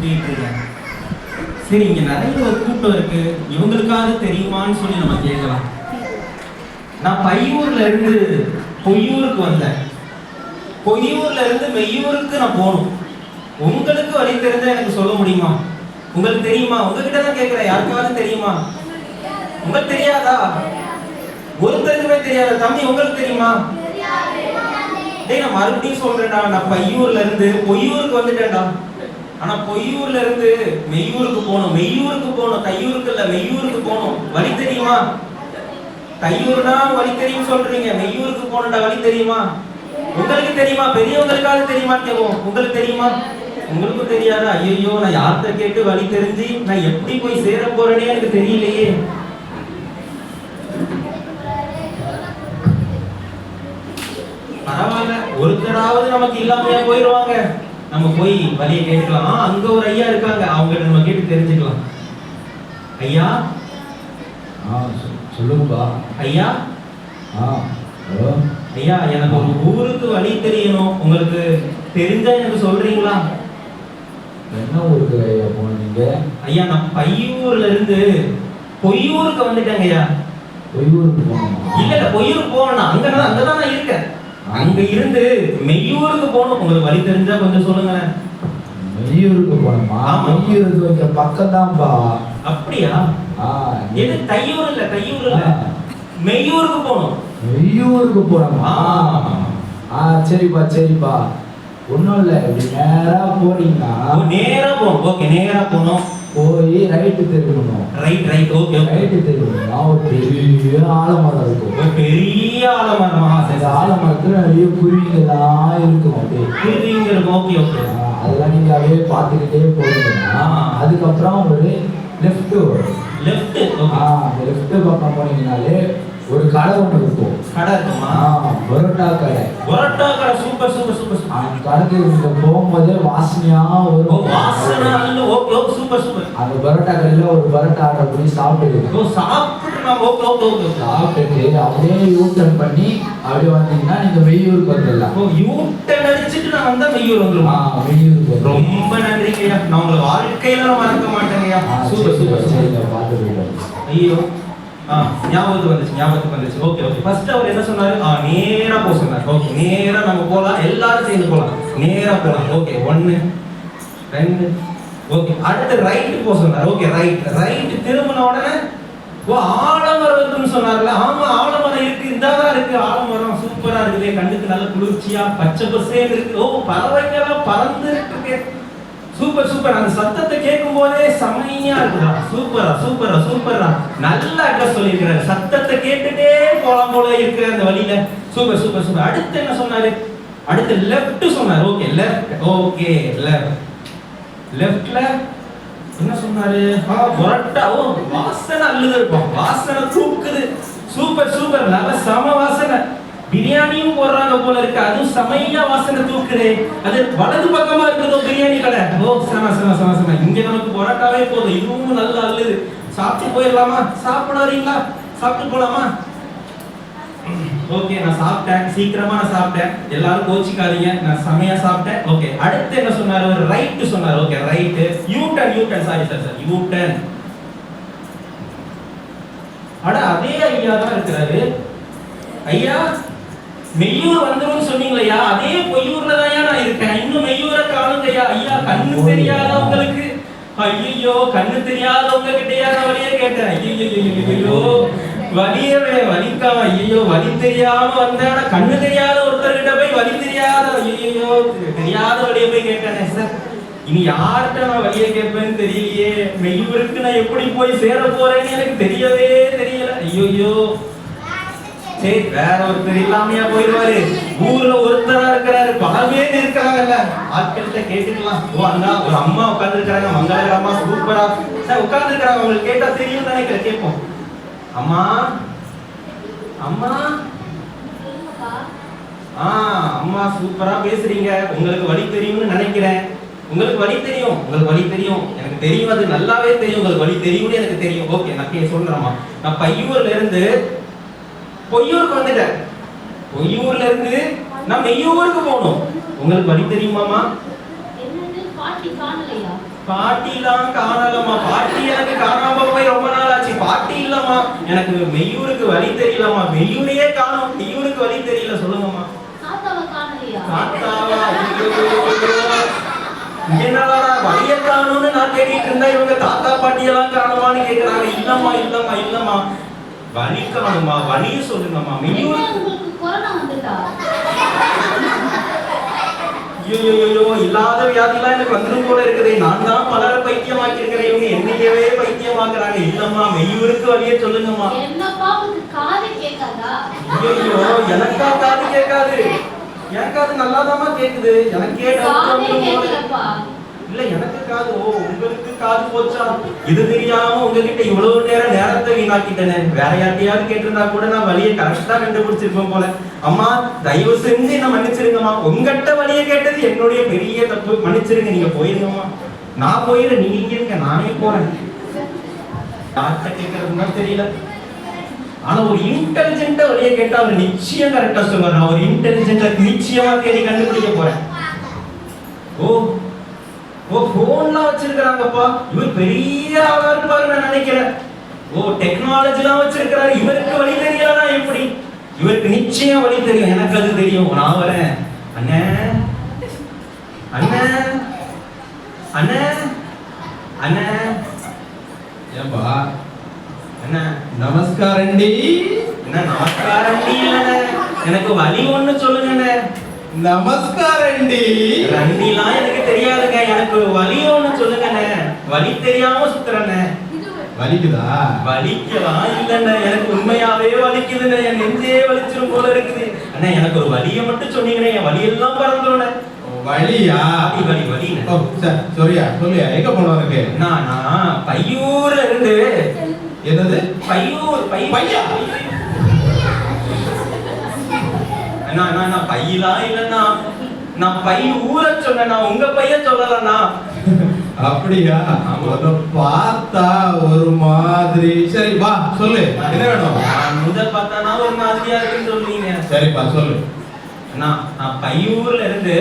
சுத்திட்டு இருக்கேன். சரி, இங்க நிறைய ஒரு கூட்டம் இருக்கு, இவங்களுக்காவது தெரியுமான்னு சொல்லி நம்ம கேட்கலாம். நான் பையூர்ல இருந்து பொய்யூருக்கு வந்தேன். பொய்யூர்ல இருந்து மெய்யூருக்கு நான் போகணும். உங்களுக்கு வழி தெரிஞ்சா எனக்கு சொல்ல முடியுமா? உங்களுக்கு தெரியுமா? உங்ககிட்ட தான் கேட்கிறேன். யாருக்காவது தெரியுமா? உங்களுக்கு தெரியாதா? ஒருத்தருக்குமே தெரியாத. தம்பி, உங்களுக்கு தெரியுமா? டேய், நான் மறுபடியும் சொல்றேன்டா, நான் பையூர்ல இருந்து பொய்யூருக்கு வந்துட்டேன்டா. ஆனா பொய்யூர்ல இருந்து மெய்யூருக்கு போகணும். மெய்யூருக்கு போகணும், தையூருக்கு இல்ல, மெய்யூருக்கு போகணும். வழி தெரியுமா? தையூர்னா வழி தெரியும் சொல்றீங்க, மெய்யூருக்கு போகணும்டா, வழி தெரியுமா? உங்களுக்கு தெரியுமா? பெரியவங்களுக்காவது தெரியுமான்னு கேட்போம். உங்களுக்கு தெரியுமா? உங்களுக்கும் தெரியாதா? ஐயோ, நான் யார்கிட்ட கேட்டு வழி தெரிஞ்சு நான் எப்படி போய் சேர போறேனே எனக்கு தெரியலையே. பரவாயில்ல, ஒருத்தராவது நமக்கு இல்லாமையா போயிடுவாங்க. நம்ம போய் வழியை கேட்கலாம். அங்க ஒரு ஐயா இருக்காங்க, அவங்க நம்ம கேட்டு தெரிஞ்சுக்கலாம். ஐயா. சொல்லுங்கப்பா. ஐயா. ஹலோ ஐயா, எனக்கு ஒரு ஊருக்கு வழி தெரியணும். உங்களுக்கு தெரிஞ்சா எனக்கு சொல்றீங்களா? என்ன ஊருக்கு ஐயா போனீங்க? ஐயா, நான் பையூர்ல இருந்து பொய்யூருக்கு வந்துட்டேங்க ஐயா. பொய்யூருக்கு போகணுமா? இல்ல, பொய்யூருக்கு போகணும். அங்கதான் நான் இருக்கேன். அங்க இருந்து மெய்யூருக்கு போகணும். உங்களுக்கு வழி தெரிஞ்சா கொஞ்சம் சொல்லுங்களேன். மெய்யூருக்கு போகணுமா? மெய்யூருக்கு வைக்க பக்கம் தான்ப்பா. அப்படியா? எது? தையூர் இல்ல, தையூர் இல்ல, மெய்யூருக்கு போகணும். மெய்யூருக்கு போகணுமா? சரிப்பா சரிப்பா. ஒன்றும் இல்லை, இப்படி நேராக போறீங்கன்னா நேராக போகணும். ஓகே, நேராக போகணும். போய் ரைட்டு திரும்பணும். ரைட். ஓகே, ரைட்டு திரும்பணும்னா ஒரு பெரிய ஆலமரம் இருக்கும். பெரிய ஆலமரமா? அந்த ஆலமரத்தில் நிறைய குருவிங்கெல்லாம் இருக்கும். அப்படியே குருவிங்க இருக்கும். ஓகே. அதெல்லாம் நீங்கள் அப்படியே பார்த்துக்கிட்டே போனீங்கன்னா அதுக்கப்புறம் ஒரு லெஃப்ட் வரும். அந்த லெஃப்ட் பக்கம் போனீங்கன்னாலே ஒரு கடை ஒன்று இருக்கும். கடை இருக்குமா? பரோட்டா கடை. சூப்பர். அந்த கடைக்கு நீங்க போகும்போதே வாசனையா வரும். வாசனை. சூப்பர். அந்த பரோட்டா கடையில ஒரு பரோட்டா ஆர்டர் பண்ணி சாப்பிட்டு அப்படியே யூட்டர்ன் பண்ணி அப்படியே வந்தீங்கன்னா நீங்க மெய்யூருக்கு வந்துடலாம். யூட்டர்ன் அடிச்சுட்டு நான் வந்தா மெய்யூர் வந்துடும். மெய்யூருக்கு வந்து ரொம்ப நன்றிங்க ஐயா. நான் உங்களை வாழ்க்கையில மறக்க மாட்டேங்க. சூப்பர். சரிங்க, பார்த்துருக்கோம். ஐயோ, ஞாபகத்துக்கு வந்துச்சு. ஓகே. ஃபர்ஸ்ட் அவர் என்ன சொன்னாரு? நேரா போக சொன்னார். ஓகே, நேரா நம்ம போலாம், எல்லாரும் சேர்ந்து போலாம். நேரா போலாம். ஓகே, 1 2. ஓகே, அடுத்து ரைட் போக சொன்னார். ஓகே, ரைட் திரும்பின உடனே ஆலமரம் இருக்குன்னு சொன்னார்ல. ஆமா, ஆலமரம் இருக்கு. இந்தாதான் இருக்கு ஆலமரம். சூப்பரா இருக்குது, கண்ணுக்கு நல்ல குளிர்ச்சியா பச்சை பசேன்னு இருக்கு. பறவைங்கெல்லாம் பறந்து இருக்கு. சூப்பர். அந்த சத்தத்தை கேட்கும் போதே செமையா இருக்குதா? சூப்பரா. நல்ல அட்ரஸ் சொல்லியிருக்கிறாரு. சத்தத்தை கேட்டுட்டே போலாம் போல இருக்கிற அந்த வழியில. சூப்பர். அடுத்து என்ன சொன்னாரு? அடுத்து லெஃப்ட் சொன்னாரு. ஓகே, லெஃப்ட்ல என்ன சொன்னாரு? பரோட்டா. வாசனை அள்ளுது இருக்கும். வாசனை தூக்குது. சூப்பர். நல்ல சம வாசனை. பிரியாணியும் போடுறாங்க போல இருக்கு. அதுவும் செமையா வாசனை தூக்குது. அது வலது பக்கமா இருக்குதோ பிரியாணி கடை. செம. இங்க நமக்கு பரோட்டாவே போதும். இதுவும் நல்லா அல்லது. சாப்பிட்டு போயிடலாமா? சாப்பிட வரீங்களா? சாப்பிட்டு போலாமா? ஓகே, நான் சாப்பிட்டேன். சீக்கிரமா நான் சாப்பிட்டேன். எல்லாரும் கோச்சிக்காதீங்க, நான் செமையா சாப்பிட்டேன். ஓகே, அடுத்து என்ன சொன்னாரு? ஒரு ரைட் சொன்னாரு. Okay, right. U-turn. Sorry, U-turn. அதே ஐயா தான் இருக்கிறாரு. ஐயா, மெய்யூர் வந்துரும் சொன்னீங்களையா? அதே பொய்யூர்ல தான் நான் இருக்கேன். இன்னும் மெய்யூரை காணுங்கய்யா. ஐயா, கண்ணு தெரியாதவங்களுக்கு. ஐயோ, கண்ணு தெரியாதவங்க கிட்டயா நான் வழியே கேட்டேன். ஐயோ, வலிக்காம. ஐயோ, வழி தெரியாம வந்தேன். கண்ணு தெரியாத ஒருத்தர்கிட்ட போய் வழி தெரியாத தெரியாத வழியை போய் கேட்டேனே சார். இனி யார்கிட்ட நான் வழியை கேட்பேன்னு தெரியலையே. மெய்யூருக்கு நான் எப்படி போய் சேர போறேன்னு எனக்கு தெரியவே தெரியல. ஐயோ, சரி, வேற ஒருத்தர் இல்லாமையா போயிடுவாரு. ஊர்ல ஒருத்தரா இருக்கிறாரு, பல பேர் இருக்கிறாங்கல்ல, ஆட்கள்கிட்ட கேட்டுக்கலாம். அண்ணா, ஒரு அம்மா உட்கார்ந்து இருக்கிறாங்க, மங்களகரமா சூப்பரா உட்கார்ந்து இருக்கிறாங்க. உங்களுக்கு கேட்டா தெரியும் நினைக்கிறேன். கேட்போம். அம்மா. அம்மா சூப்பரா பேசுறீங்க. உங்களுக்கு வழி தெரியும்னு நினைக்கிறேன். உங்களுக்கு வழி தெரியும். எனக்கு தெரியும், அது நல்லாவே தெரியும். உங்களுக்கு வழி தெரியும்னு எனக்கு தெரியும். ஓகே, நான் சொல்றேம்மா. நான் பையூர்ல இருந்து பொய்யூருக்கு வந்துட்டேன். பொய்யூர்ல இருந்து நான் மெய்யூருக்கு போகணும். உங்களுக்கு வழி தெரியுமாமா? பாட்டிலாம் காணலம்மா. பாட்டி எனக்கு காணாம போய் ரொம்ப நாள் ஆச்சு. பாட்டி இல்லம்மா. எனக்கு மெய்யூருக்கு வழி தெரியலம்மா. மெய்யூரையே காணோம். மெய்யூருக்கு வழி தெரியல. சொல்லுங்கம்மா. தாத்தாவா? என்னடா வழிய காணும்னு நான் தேடிட்டு இருந்தா இவங்க தாத்தா பாட்டியெல்லாம் காணுமான்னு கேக்குறாங்க. இல்லம்மா இல்லம்மா இல்லம்மா, வழி காணுமா, வழிய சொல்லுங்கம்மா. மெய்யூருக்கு ஐயோ இல்லாத வியாதிலாம் எனக்கு வந்துடும் போல இருக்குது. நான் தான் பலரை பைத்தியமாக்கி இருக்கிறேன். இவங்க என்னையவே பைத்தியமாக்குறாங்க. இல்லம்மா மெய்யூருக்கு வழிய சொல்லுங்கம்மா. ஐயோ எனக்கா காது கேட்காது? என் காது நல்லாதாம்மா கேக்குது. எனக்கே இல்ல எனக்கு காது. ஓ உங்களுக்கு காது போச்சா? இது தெரியாம உங்ககிட்ட இவ்வளவு நேரத்தை வீணாக்கிட்டேனே. வேற யார்ட்டையாவது கேட்டிருந்தா கூட நான் வழியை கரெக்டா கண்டுபிடிச்சிருப்பேன் போல. அம்மா தயவு செஞ்சு என்ன மன்னிச்சிருங்கம்மா. உங்ககிட்ட வழியை கேட்டது என்னுடைய பெரிய தப்பு. மன்னிச்சிருங்க. நீங்க போயிருங்கம்மா. நான் போயிடுறேன். நீங்க இங்க இருங்க, நானே போறேன். டாக்டர் கேட்கறதுன்னா தெரியல. ஆனா ஒரு இன்டெலிஜென்ட்டா வழியை கேட்டா அவர் நிச்சயம் கரெக்டா சொல்லுவார். நான் ஒரு இன்டெலிஜென்ட்டா நிச்சயமா தேடி கண்டுபிடிக்க போறேன். ஓ ஓ போன்லாம் வச்சிருக்காங்கப்பா. இவர் பெரிய ஆளா இருப்பாரு நான் நினைக்கிறேன். ஓ டெக்னாலஜிலாம் வச்சிருக்காரு. இவருக்கு வழி தெரியலனா எப்படி? இவருக்கு நிச்சயம் வழி தெரியும். எனக்கு அது தெரியும். நான் வரேன். அண்ணே அண்ணே அண்ணே அண்ணே. ஏம்பா அண்ணா நமஸ்காரண்டி. என்ன நமஸ்காரண்டி? இல்லண்ணே, எனக்கு வழி ஒண்ணு சொல்லுங்கண்ணே. நமஸ்காரண்டி. ரண்டிலாம் எனக்கு தெரியாதுங்க. எனக்கு வழி ஒண்ணு சொல்லுங்கண்ணே. வழி தெரியாம சுத்துறேண்ணே. வலிக்குதா? வலிக்கலாம் இல்லண்ணே, எனக்கு உண்மையாவே வலிக்குதுண்ணே. என் நெஞ்சே வலிச்சிரும் போல இருக்குது. அண்ணா எனக்கு ஒரு வலியை மட்டும் சொன்னீங்கண்ணே, என் வலியெல்லாம் பறந்துடுண்ணே. வலியா? வலி வலிண்ணே. ஓ சரியா சொல்லியா? எங்க போனோம் இருக்கு? நான் பையூர்ல இருந்து. என்னது பையூர்? பையா? நான் பையலாம் இல்லன்னா, நான் பை ஊர சொன்னா உங்க பைய சொல்லலண்ணா. அப்படியா? பார்த்தா ஒரு மாதிரி. சரி வா சொல்லு, என்ன வேணும்? முதல் பார்த்தானா ஒரு மாதிரியா இருக்குன்னு சொல்றீங்க. சரிப்பா சொல்லு. நான் பையூர்ல இருந்து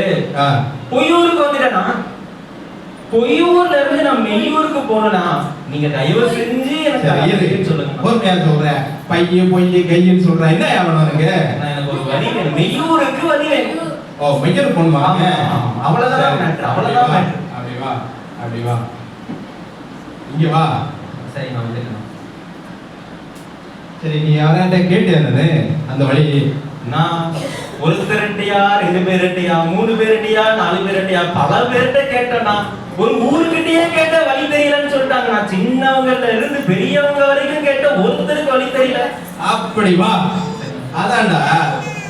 பொய்யூருக்கு வந்துட்டேனா. பொய்யூர்ல இருந்து நான் மெய்யூருக்கு போனா நீங்க தயவு செஞ்சு எனக்கு சொல்லுங்க. பொறுமையா சொல்றேன். பையன் பொய்ய கையின்னு சொல்றேன். என்ன வேணும் எனக்கு? எனக்கு ஒரு வழி வேணும். மெய்யூருக்கு வழி வேணும். ஓ மெய்யூர் போணுமா? அவ்வளவுதான் மேட்டர். அவ்வளவுதான் மேட்டர். அப்படி வா, அப்படி வா, இங்க வா. சரி நான் வந்துட்டேன். சரி நீ யாராட்ட கேட்டேன்னு அந்த வழி? நான் ஒருத்தரட்டையா, 2 பேரட்டையா, 3 பேரட்டையா, 4 பேரட்டையா, பல பேர்கிட்ட கேட்டேன்னா. ஒரு ஊருக்கிட்டயே கேட்ட வழி தெரியலன்னு சொல்லிட்டாங்க. நான் சின்னவங்கல இருந்து பெரியவங்க வரைக்கும் கேட்ட ஒருத்தருக்கு வழி தெரியல. அப்படி வா. அதான்டா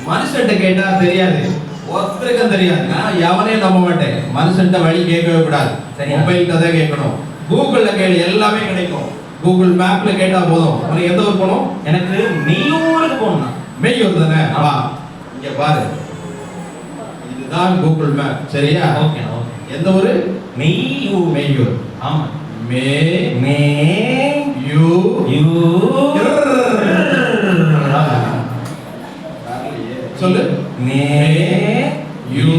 மனுஷன்ட்ட கேட்டா தெரியாது, ஒருத்தருக்கும் தெரியாது. நான் எவனையும் நம்ப மாட்டேன். மனுஷன்ட்ட வழி கேட்கவே கூடாது. மொபைல் தான் கேட்கணும். கூகுள்ல கேளு, எல்லாமே கிடைக்கும். கூகுள் மேப்ல கேட்டா போதும். உனக்கு எந்த ஊர் போகணும்? எனக்கு மெய்யூருக்கு போகணும். மெய்யூர் தானே? வா இங்க பாரு, இதுதான் கூகுள் மேப். சரியா? Okay okay. எந்த ஊரு? மெய்யூர். மெய்யூர். ஆமா. மே மே யூ யூ. சொல்லு. மே யூ.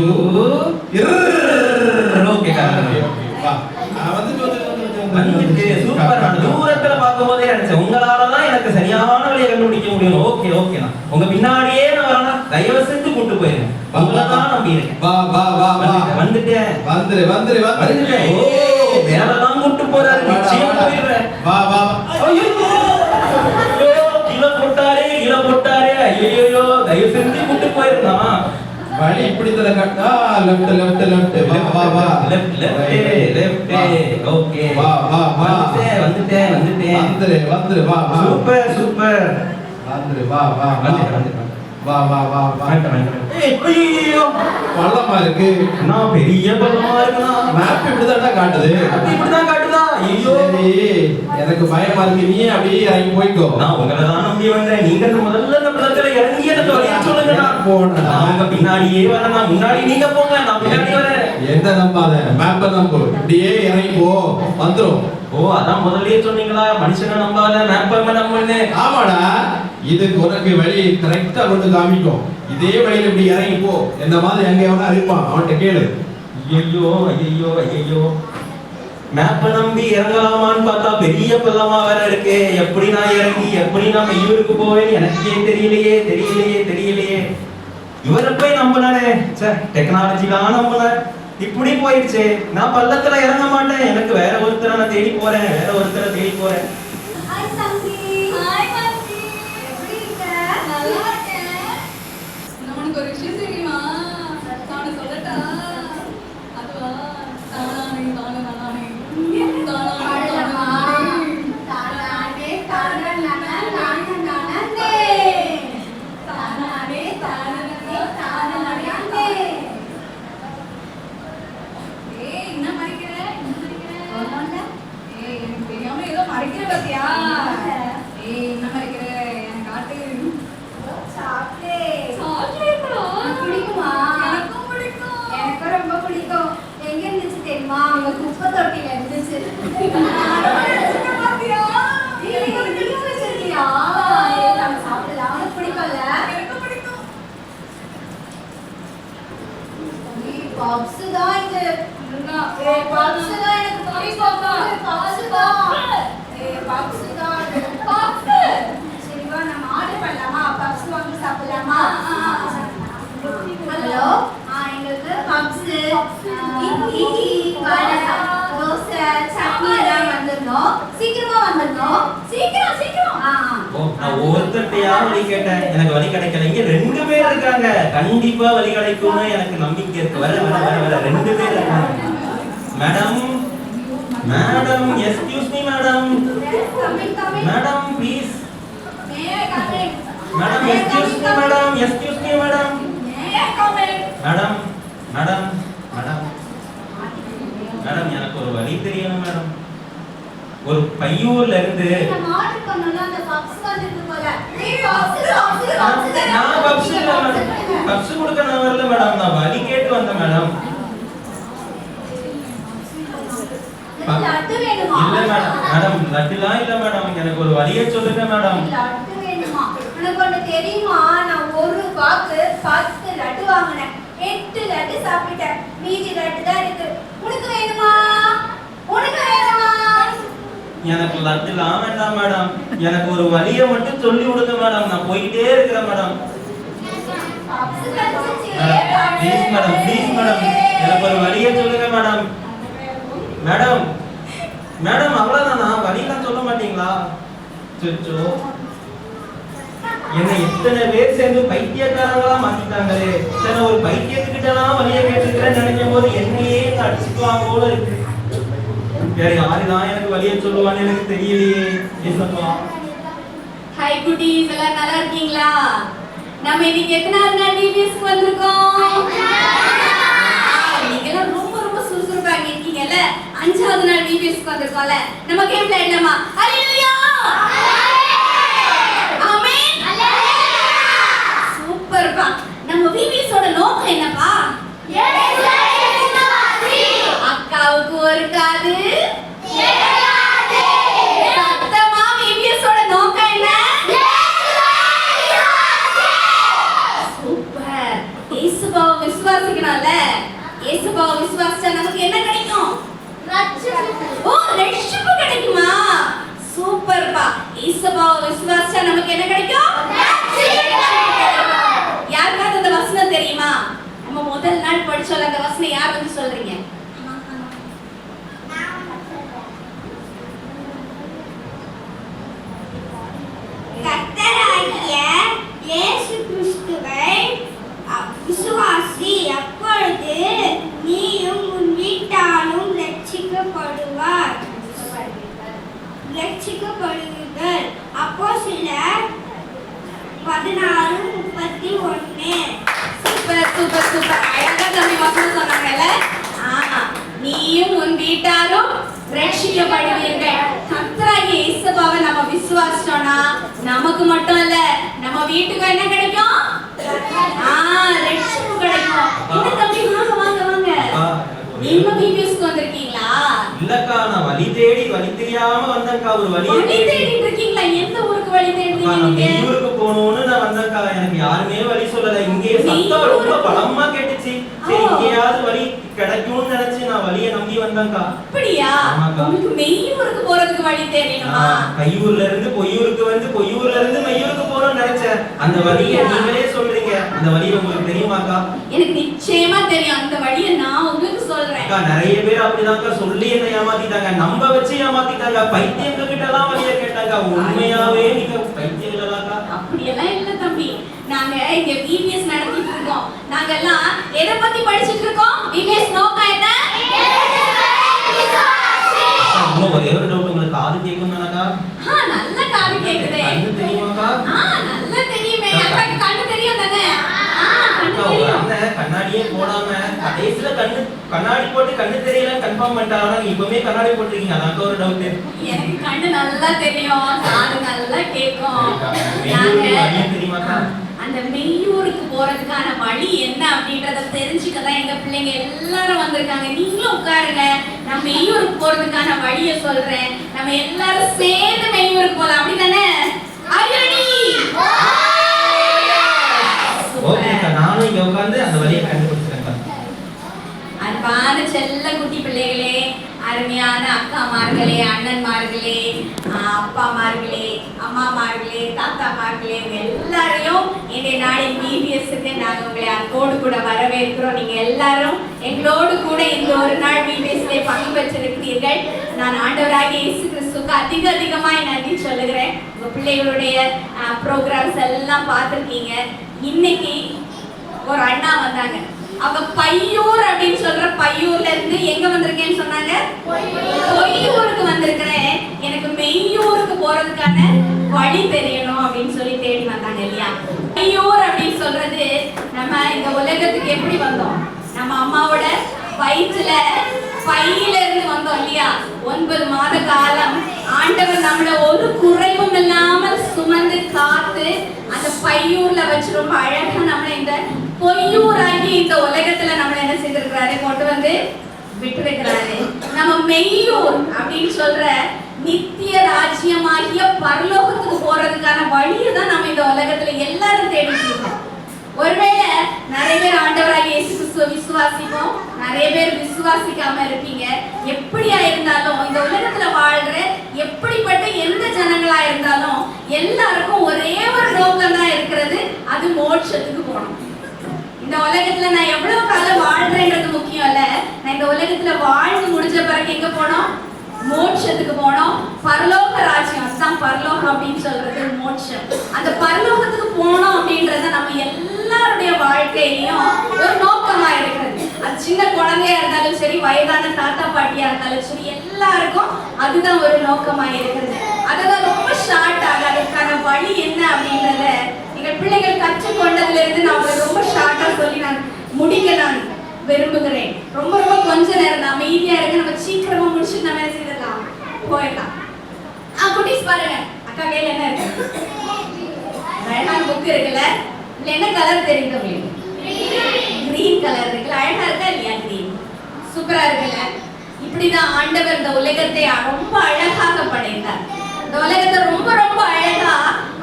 ஓகே வா. வந்துட்டு சூப்பர். நான் தூரத்துல பார்க்கும்போதே நினைச்சேன் உங்களாலதான் எனக்கு சரியான வழியை கண்டுபிடிக்க முடியும். Okay okay. உங்க பின்னாடியே நான் வரணும். தயவு செஞ்சு கூட்டு போயிருங்க. உங்களதான் நம்பி இருக்கேன். வா வா வா வா. வந்துட்டேன். வந்துரு வந்துரு வந்துட்டேன். ஓ வேறதான் கூட்டு போறாரு. நிச்சயம் போயிடுறேன். வா வா. ஐயோ கீழே போட்டாரே. ஐயோ தயவு செஞ்சு கூட்டு போயிருந்தான். வழி இப்படி தர கட்டா. Left left left. வா வா வா. Left left. ஓகே. வா வா வா. வந்துட்டேன். வந்துரு வா வா. Super super. வந்துரு வா வா. வந்துட்டேன். வா வா வா வா. ஐயோ பள்ளமா இருக்கு. நான் பெரிய பள்ளமா இருக்குனா. மேப் இப்படிதான் காட்டுது. இப்படிதான் காட்டுதா? ஐயோ எனக்கு பயமா இருக்கு. நீ அப்படியே இறங்கி போய்க்கோ. நான் உங்களை தான் நம்பி வந்தேன். நீங்க முதல்ல இந்த பள்ளத்துல இறங்கி எனக்கு வழியை சொல்லுங்க. நான் போனேன். நான் உங்க பின்னாடியே வரேன். நான் முன்னாடி நீங்க போங்க, நான் பின்னாடி வரேன். எந்த நம்பாத, மேப்ப நம்பு. இப்படியே இறங்கி போ, வந்துரும். ஓ அதான் முதல்லயே சொன்னீங்களா, மனுஷனை நம்பாத மேப்ப நம்புன்னு. ஆமாடா, இதுக்கு உனக்கு வழி கரெக்டா கொண்டு காமிக்கும். இதே வழியில இப்படி இறங்கி போ. இந்த மாதிரி எங்க எவனா இருப்பான், அவன்கிட்ட கேளு. ஐயோ ஐயோ ஐயோ. மேப்பை நம்பி இறங்கலாமான்னு பார்த்தா பெரிய பள்ளமா வேற இருக்கு. எப்படி நான் இறங்கி எப்படி நான் மெய்யூருக்கு போவேன்னு எனக்கே தெரியலையே. இவரை போய் நம்பினானே, டெக்னாலஜிலாம் நம்பின இப்படி போயிடுச்சு. நான் பள்ளத்துல இறங்க மாட்டேன், எனக்கு வேற ஒருத்தரை நான் தேடி போறேன். ஹாய் தம்பி. ஹாய் பாட்டி. எப்படி இருக்க? நல்லா இருக்கேன். உனக்கு ஒரு விஷயம் தெரியுமா? நான் சொல்லட்டா? அதுவா தானானே குப்பை தொட்டில இருந்துச்சு. சாப்பிடலாம். உனக்கு பிடிக்கும்ல? பப்ஸ் தான் இது. பப்ஸ் தான் எனக்கு பிடிக்கும். பப்ஸ் தான். சரிவா, நம்ம ஆர்டர் பண்ணலாமா? பப்ஸ் வாங்கி சாப்பிடலாமா? ஹலோ, எங்களுக்கு பப்ஸ், இட்லி, வடை, தோசை, சட்னி எல்லாம் வந்துடணும். சீக்கிரமா வந்துடணும். சீக்கிரம். நான் ஒவ்வொருத்தட்டையா வழி கேட்டேன், எனக்கு வழி கிடைக்கல. இங்க 2 பேர் இருக்காங்க, கண்டிப்பா வழி கிடைக்கும்னு எனக்கு நம்பிக்கை இருக்கு. வர 2 பேர் இருக்காங்க. Madam, excuse me madam. Madam please. Madam excuse me madam. Madam எனக்கு ஒரு வழி தெரியணும் மேடம். ஒரு பையூர்ல இருந்து நம்ம ஆர்டர் பண்ணோம்ல, அந்த பப்ஸ் வந்துருக்கு போல. நான் பப்ஸ் கொடுக்க நான் வரல மேடம், நான் வழி கேட்டு வந்தேன் மேடம். லட்டு வேணுமா? இல்ல மேடம், லட்டுலாம் இல்ல மேடம், எனக்கு ஒரு வழியை சொல்லுங்க மேடம். லட்டு வேணுமா? உனக்கு ஒண்ணு தெரியுமா? நான் ஒரு ரூபாய்க்கு 10 லட்டு வாங்கினேன். 8 லட்டு சாப்பிட்டேன். மீதி லட்டு தான் இருக்கு. உனக்கு வேணுமா? எனக்கு லட்டுலாம் வேண்டாம் மேடம், எனக்கு ஒரு வழியை மட்டும் சொல்லி கொடுங்க மேடம். நான் போயிட்டே இருக்கிறேன் மேடம். ப்ளீஸ் மேடம், எனக்கு ஒரு வழியை சொல்லுங்க மேடம். மேடம் அவ்வளவுதானா? வழியெல்லாம் சொல்ல மாட்டீங்களா? சொச்சோ, என்ன எத்தனை பேர் சேர்ந்து பைத்தியக்காரங்களா மாத்திட்டாங்களே. சரி, ஒரு பைத்தியத்துக்கிட்டலாம் வழியை கேட்டுக்கிறேன்னு நினைக்கும் போது என்னையே அடிச்சுக்குவாங்க போல இருக்கு. வேற யாருதான் எனக்கு வழியை சொல்லுவான்னு எனக்கு தெரியலையே. ஹாய் குட்டீஸ், எல்லாம் நல்லா இருக்கீங்களா? நம்ம இன்னைக்கு எத்தனாவது நாள் டிவிஎஸ்க்கு வந்திருக்கோம்? நீங்க எல்லாம் ரொம்ப சுறுசுறுப்பா இருக்கீங்கல்ல. 5வது நாள் டிவிஎஸ்க்கு வந்திருக்கோம்ல. நம்ம கேம் விளையாடலாமா? ஹalleluya! ஆமென்! சூப்பர்ப்பா. நம்ம விவிஎஸோட நோக்கம் என்னப்பா? அக்காவுக்கு ஒரு காது, சத்தமா விவிஎஸோட நோக்கம் என்ன? சூப்பர். இயேசுவை விசுவாசிக்கணும்ல. இயேசுவை விசுவாசிச்சா நமக்கு என்ன கிடைக்கும்? ஓ, ரட்சிப்பு கிடைக்குமா? சூப்பர்ப்பா. இயேசுவை விசுவாசிச்சா நமக்கு என்ன கிடைக்கும்? யாருக்காவது அந்த வசனம் தெரியுமா? நம்ம முதல் நாள் படிச்சோம்ல, அந்த வசனம் யார் வந்து சொல்றீங்க? கர்த்தராகிய இயேசு கிறிஸ்துவை விசுவாசி, அப்பொழுது நீயும் உன் வீட்டாரும் ரட்சிக்கப்படுவீர்கள். அப்போஸ்தலர் 16:31. சூப்பர். அழகா தம்பி வசனம் சொன்னாங்கல்ல. நீயும் உன் வீட்டாரும் ரட்சிக்கப்படுவீர்கள். கர்த்தராகிய இயேசுவை நம்ம விசுவாசிச்சோம்னா நமக்கு மட்டும் இல்ல, நம்ம வீட்டுக்கு என்ன கிடைக்கும்? ரட்சிப்பு கிடைக்கும். இந்த தம்பி வாங்க. நீங்க விவிஎஸ்க்கு வந்திருக்கீங்களா? இல்லக்கா, நான் வழி தேடி வழி தெரியாம வந்தேன்க்கா. ஒரு வழியை தேடிட்டு இருக்கீங்களா? எந்த ஊருக்கு வழி தேடுறீங்க நீங்க? மெய்யூருக்கு போகணும்னு நான் வந்தேன்க்கா. எனக்கு யாருமே வழி சொல்லல. இங்கே சத்தம் ரொம்ப பலமா கேட்டுச்சு. சரி எங்கேயாவது வழி கிடைக்கும்னு நினைச்சு நான் வழியை நம்பி வந்தேன்க்கா. அப்படியா? ஆமாக்கா. உங்களுக்கு மெய்யூருக்கு போறதுக்கு வழி தெரியணுமா? கையூர்ல இருந்து பொய்யூருக்கு வந்து பொய்யூர்ல இருந்து மெய்யூருக்கு போறோம்னு நினைச்சேன். அந்த வழியை நீங்களே சொல்றீங்க. அந்த வழி உங்களுக்கு தெரியுமாக்கா? எனக்கு நிச்சயமா தெரியும். அந்த வழியை நான் உங்களுக்கு சொல்றேன். அக்கா, நிறைய பேர் அப்படிதான்க்கா சொல்லி என்ன ஏமாத்திட்டாங்க, நம்ப வச்சு ஏமாத்திட்டாங்க. பைத்தியங்க கிட்ட எல்லாம் வழியை கேட்டாங்க. உண்மையாவே நீங்க பைத்தியங்களாக்கா? அப்படியெல்லாம் இல்ல தம்பி. நாங்க இங்க VBS நடத்திட்டு இருக்கோம். நாங்க எல்லாம் எதை பத்தி படிச்சிட்டு இருக்கோம்? VBS நோக்கம் என்ன? இன்னும் ஒரே ஒரு டவுட், உங்களுக்கு காது கேட்கும் தானக்கா? நல்ல காது கேக்குதே. கண்ணு தெரியுமாக்கா? நல்லா தெரியுமே. அக்காக்கு கண்ணு தெரியும் தானே? அக்கா, ஒரு அண்ணன் கண்ணாடியே போடாம கடைசியில கண்ணாடி போட்டு கண்ணு தெரியலன்னு கன்ஃபார்ம் பண்ணிட்டாங்க. நீங்க இப்பவுமே கண்ணாடி போட்டிருக்கீங்க. அதான் ஒரு டவுட். எனக்கு கண்ணு நல்லா தெரியும், காது நல்லா கேட்கும். தெரியுமாக்கா? அந்த மெய்யூருக்கு போறதுக்கான வழி என்ன அப்படின்றத தெரிஞ்சுக்கதான் எங்க பிள்ளைங்க எல்லாரும் வந்திருக்காங்க. நீங்களும் உட்காருங்க, நான் மெய்யூருக்கு போறதுக்கான வழியை சொல்றேன். நம்ம எல்லாரும் சேர்ந்து மெய்யூருக்கு போலாம். அப்படிதானே? நானும் இங்க உட்கார்ந்து அந்த வழியை கண்டுபிடிச்சிருக்கேன். அன்பான செல்ல குட்டி பிள்ளைகளே, அருமையான அக்காமார்களே, அண்ணன்மார்களே, அப்பாமார்களே, அம்மாமார்களே, தாத்தாமார்களே, எல்லாரையும் இந்த நாளின் VBSக்கு நாங்கள் உங்களை அன்போடு கூட வரவேற்கிறோம். நீங்க எல்லாரும் எங்களோடு கூட இந்த ஒரு நாள் VBSல பங்கு பெற்றிருக்கிறீர்கள். நான் ஆண்டவராகிய இயேசு கிறிஸ்துவுக்கு அதிகமாய் நன்றி சொல்லுகிறேன். உங்க பிள்ளைகளுடைய ப்ரோக்ராம்ஸ் எல்லாம் பார்த்துருக்கீங்க. இன்னைக்கு ஒரு அண்ணா வந்தாங்க. அவங்க பையூர் அப்படின்னு சொல்ற பையூர்ல இருந்து எங்க வந்திருக்கேன்னு சொன்னாங்க? பொய்யூருக்கு வந்திருக்கிறேன். எனக்கு மெய்யூருக்கு போறதுக்கான வழி தெரியணும் அப்படின்னு சொல்லி தேடி வந்தாங்க இல்லையா? பையூர் அப்படின்னு சொல்றது, நம்ம இந்த உலகத்துக்கு எப்படி வந்தோம்? நம்ம அம்மாவோட வயிற்றுல பையில இருந்து வந்தோம் இல்லையா? 9 மாத காலம் ஆண்டவர் நம்மள ஒரு குறைவும் இல்லாமல் சுமந்து காத்து அந்த பையூர்ல வச்சு ரொம்ப அழகா நம்மள இந்த பொய்யூராகி இந்த உலகத்துல நம்மள என்ன செய்திருக்கிறாரு, கொண்டு வந்து விட்டுருக்கிறாரு. நம்ம மெய்யூர் அப்படின்னு சொல்ற நித்திய ராஜ்யமாகிய பரலோகத்துக்கு போறதுக்கான வழியை தான் நம்ம இந்த உலகத்துல எல்லாரும் தேடிட்டு இருக்கோம். ஒருவேளை நிறைய பேர் ஆண்டவராகிய இயேசு கிறிஸ்துவை விசுவாசிப்போம், நிறைய பேர் விசுவாசிக்காம இருப்பீங்க. எப்படியா இருந்தாலும் இந்த உலகத்துல வாழ்ற எப்படிப்பட்ட எந்த ஜனங்களா இருந்தாலும் எல்லாருக்கும் ஒரே ஒரு நோக்கம் தான் இருக்கிறது, அது மோட்சத்துக்கு போகணும். இந்த உலகத்துல நான் எவ்வளவு காலம் வாழ்றேன்றது முக்கியம் இல்ல, நான் இந்த உலகத்துல வாழ்ந்து முடிஞ்ச பிறகு எங்க போனோம்? மோட்சத்துக்கு போனோம். பரலோக ராஜ்யம், அதுதான் பரலோகம் அப்படின்னு சொல்றது மோட்சம். அந்த பரலோகத்துக்கு போனோம் அப்படின்றத நம்ம எல்லாருடைய வாழ்க்கையிலையும் ஒரு நோக்கமா இருக்கிறது. அது சின்ன குழந்தையா இருந்தாலும் சரி, வயதான தாத்தா பாட்டியா இருந்தாலும் சரி, எல்லாருக்கும் அதுதான் ஒரு நோக்கமா இருக்கிறது. அதுதான் ரொம்ப ஷார்ட் ஆக அதுக்கான வழி என்ன அப்படின்றத எங்கள் பிள்ளைகள் கற்றுக்கொண்டதுல இருந்து நான் உங்களுக்கு ரொம்ப ஷார்ட்டா சொல்லி நான் முடிக்க நான் விரும்புகிறேன். ரொம்ப கொஞ்ச நேரம் தான் அமைதியா இருக்கு, நம்ம சீக்கிரமா முடிச்சு நம்ம என்ன செய்யலாம், போயிடலாம். குட்டீஸ் பாருங்க, அக்கா கையில என்ன இருக்கு? அழகான புக் இருக்குல்ல, இதுல என்ன கலர் தெரியுது உங்களுக்கு? கிரீன் கலர் இருக்குல்ல, அழகா இருக்கா இல்லையா? கிரீன் சூப்பரா இருக்குல்ல. இப்படிதான் ஆண்டவர் இந்த உலகத்தை ரொம்ப அழகாக படைத்தார். இந்த உலகத்தை ரொம்ப அழகா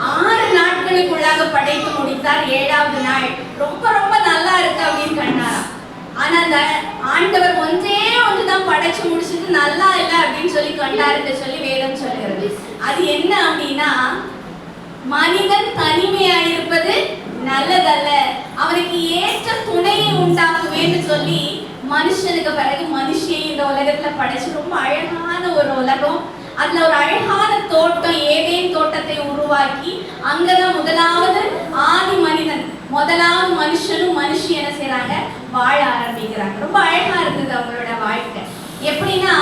6 நாட்களுக்குள்ளாக படைத்து முடித்தார். 7வது நாள் ரொம்ப நல்லா இருக்கு அப்படின்னு கண்டாராம். ஆனா அந்த ஆண்டவர் ஒன்றுதான் படைச்சு முடிச்சுட்டு நல்லா இல்லை அப்படின்னு சொல்லி கண்டாருன்னு சொல்லி வேதம் சொல்லுகிறது. அது என்ன அப்படின்னா, மனிதன் தனிமையாயிருப்பது நல்லதல்ல, அவனுக்கு ஏற்ற துணையை உண்டாக்குவேன்னு சொல்லி மனுஷனுக்கு பிறகு மனுஷியை இந்த உலகத்துல படைச்சு ரொம்ப அழகான ஒரு உலகம், அதுல ஒரு அழகான தோட்டம், ஏதேன் தோட்டத்தை உருவாக்கி அங்கதான் முதலாவது ஆதி மனிதன், முதலாவது மனுஷனும் மனுஷி என்ன செய்யறாங்க, வாழ ஆரம்பிக்கிறாங்க. ரொம்ப அழகா இருந்தது அவங்களோட வாழ்க்கை. எப்படின்னா,